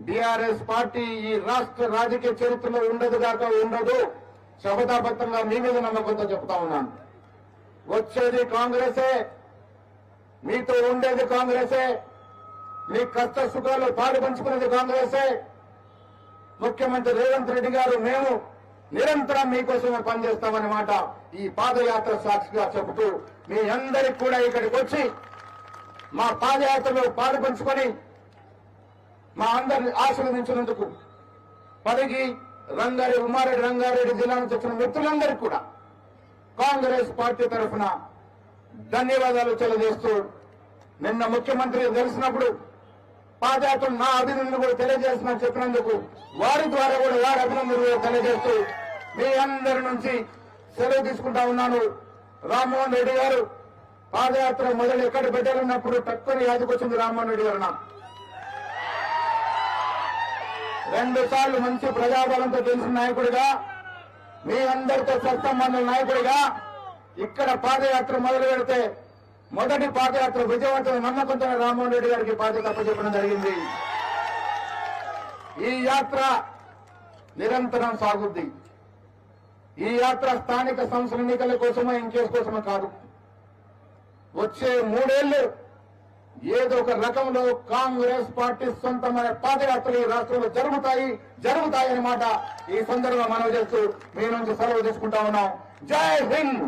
TRS party ఈ రాష్ట్ర రాజకీయ చరిత్రలో ఉండదు. శపథాబద్ధంగా మీ మీద నమ్మకంతో చెప్తా ఉన్నాను. వచ్చేది కాంగ్రెసే, మీతో ఉండేది కాంగ్రెసే, మీ కష్ట సుఖాలు పాలు పంచుకునేది కాంగ్రెసే. ముఖ్యమంత్రి రేవంత్ రెడ్డి గారు మేము నిరంతరం మీకోసమే పనిచేస్తామనే మాట ఈ పాదయాత్ర సాక్షిగా చెబుతూ మీ అందరికి కూడా ఇక్కడికి వచ్చి మా పాదయాత్రలో పాలు పంచుకొని మా అందరిని ఆశీర్వదించినందుకు పరిగి రంగారెడ్డి ఉమారెడ్డి రంగారెడ్డి జిల్లా నుంచి వచ్చిన మిత్రులందరికీ కూడా కాంగ్రెస్ పార్టీ తరఫున ధన్యవాదాలు తెలియజేస్తూ నిన్న ముఖ్యమంత్రి తెలిసినప్పుడు పాదయాత్ర నా అభినందనలు కూడా తెలియజేస్తున్నా చెప్పినందుకు వారి ద్వారా కూడా వారి అభినందనలు కూడా తెలియజేస్తూ మీ అందరి నుంచి సెలవు తీసుకుంటా ఉన్నాను. రామ్మోహన్ రెడ్డి గారు పాదయాత్ర మొదలు ఎక్కడ పెట్టాలన్నప్పుడు తక్కువ యాదకొచ్చింది రామ్మోహన్ రెడ్డి గారు. 2 సార్లు మంచి ప్రజాబలంతో తెలిసిన నాయకుడిగా, మీ అందరితో సత్సంబంధం నాయకుడిగా ఇక్కడ పాదయాత్ర మొదలు పెడితే మొదటి పాదయాత్ర విజయవంతమైన నమ్మకంతో రామ్మోహన్ రెడ్డి గారికి బాధ్యత అప్పచెప్పడం జరిగింది. ఈ యాత్ర నిరంతరం సాగుద్ది. ఈ యాత్ర స్థానిక సంస్థల ఎన్నికల కోసమో ఇంకేస్ కోసమో కాదు. వచ్చే 3 ఏళ్లు ఏదో ఒక రకంలో కాంగ్రెస్ పార్టీ సొంతమైన పాదయాత్రలు ఈ రాష్ట్రంలో జరుగుతాయని మాట ఈ సందర్భంగా మనవి చేస్తూ మీ నుంచి సెలవు తీసుకుంటా ఉన్నాం. జై హింద్,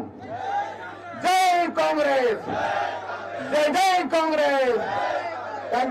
జై కాంగ్రెస్, జై జై కాంగ్రెస్. Thank you.